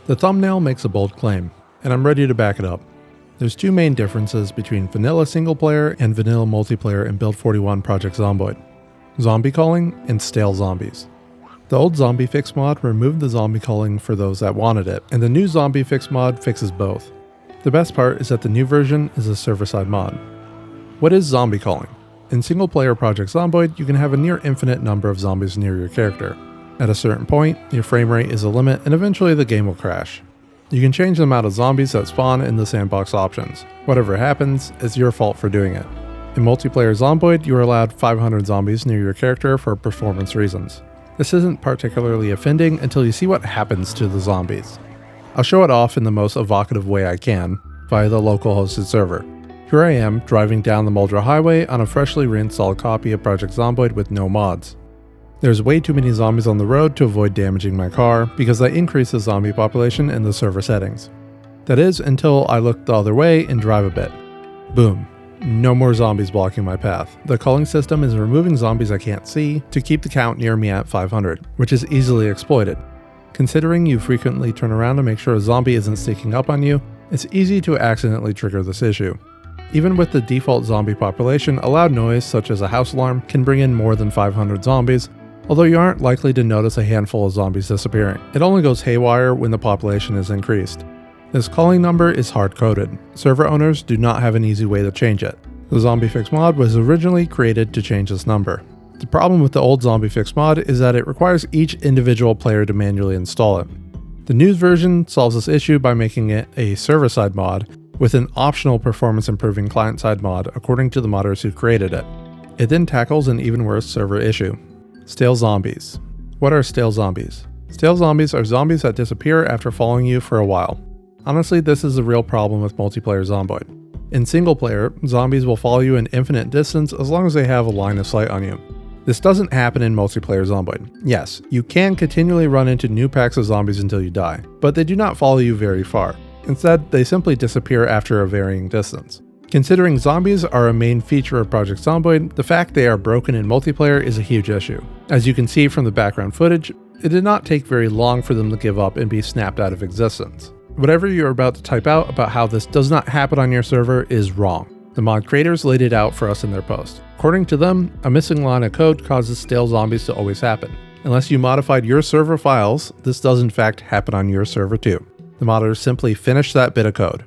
The thumbnail makes a bold claim, and I'm ready to back it up. There's two main differences between vanilla single player and vanilla multiplayer in Build 41 Project Zomboid: zombie culling and stale zombies. The old zombie fix mod removed the zombie culling for those that wanted it, and the new zombie fix mod fixes both. The best part is that the new version is a server-side mod. What is zombie culling? In single player Project Zomboid, you can have a near infinite number of zombies near your character. At a certain point, your frame rate is a limit and eventually the game will crash. You can change the amount of zombies that spawn in the sandbox options. Whatever happens, it's your fault for doing it. In multiplayer Zomboid, you are allowed 500 zombies near your character for performance reasons. This isn't particularly offending until you see what happens to the zombies. I'll show it off in the most evocative way I can, via the local hosted server. Here I am, driving down the Muldra Highway on a freshly reinstalled copy of Project Zomboid with no mods. There's way too many zombies on the road to avoid damaging my car, because I increased the zombie population in the server settings. That is, until I look the other way and drive a bit. Boom. No more zombies blocking my path. The culling system is removing zombies I can't see to keep the count near me at 500, which is easily exploited. Considering you frequently turn around to make sure a zombie isn't sneaking up on you, it's easy to accidentally trigger this issue. Even with the default zombie population, a loud noise such as a house alarm can bring in more than 500 zombies, although you aren't likely to notice a handful of zombies disappearing. It only goes haywire when the population is increased. This culling number is hard-coded. Server owners do not have an easy way to change it. The zombie fix mod was originally created to change this number. The problem with the old zombie fix mod is that it requires each individual player to manually install it. The new version solves this issue by making it a server-side mod with an optional performance-improving client-side mod according to the modders who created it. It then tackles an even worse server issue: stale zombies. What are stale zombies? Stale zombies are zombies that disappear after following you for a while. Honestly, this is a real problem with multiplayer Zomboid. In single player, zombies will follow you an infinite distance as long as they have a line of sight on you. This doesn't happen in multiplayer Zomboid. Yes, you can continually run into new packs of zombies until you die, but they do not follow you very far. Instead, they simply disappear after a varying distance. Considering zombies are a main feature of Project Zomboid, the fact they are broken in multiplayer is a huge issue. As you can see from the background footage, it did not take very long for them to give up and be snapped out of existence. Whatever you're about to type out about how this does not happen on your server is wrong. The mod creators laid it out for us in their post. According to them, a missing line of code causes stale zombies to always happen. Unless you modified your server files, this does in fact happen on your server too. The modders simply finished that bit of code.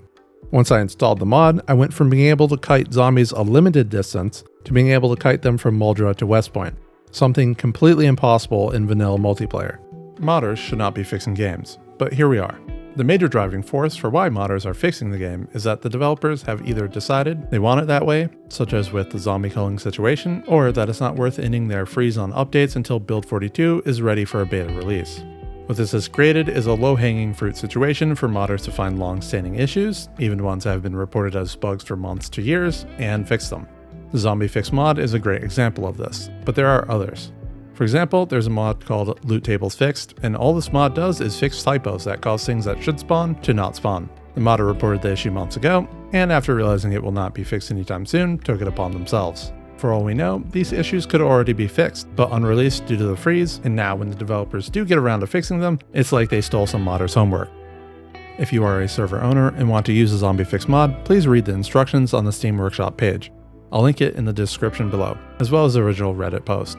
Once I installed the mod, I went from being able to kite zombies a limited distance to being able to kite them from Muldra to West Point, something completely impossible in vanilla multiplayer. Modders should not be fixing games, but here we are. The major driving force for why modders are fixing the game is that the developers have either decided they want it that way, such as with the zombie culling situation, or that it's not worth ending their freeze on updates until Build 42 is ready for a beta release. What this has created is a low-hanging fruit situation for modders to find long-standing issues, even ones that have been reported as bugs for months to years, and fix them. The Zombie Fix mod is a great example of this, but there are others. For example, there's a mod called Loot Tables Fixed, and all this mod does is fix typos that cause things that should spawn to not spawn. The modder reported the issue months ago, and after realizing it will not be fixed anytime soon, took it upon themselves. For all we know, these issues could already be fixed, but unreleased due to the freeze, and now when the developers do get around to fixing them, it's like they stole some modders' homework. If you are a server owner and want to use a Zombie Fix mod, please read the instructions on the Steam Workshop page. I'll link it in the description below, as well as the original Reddit post.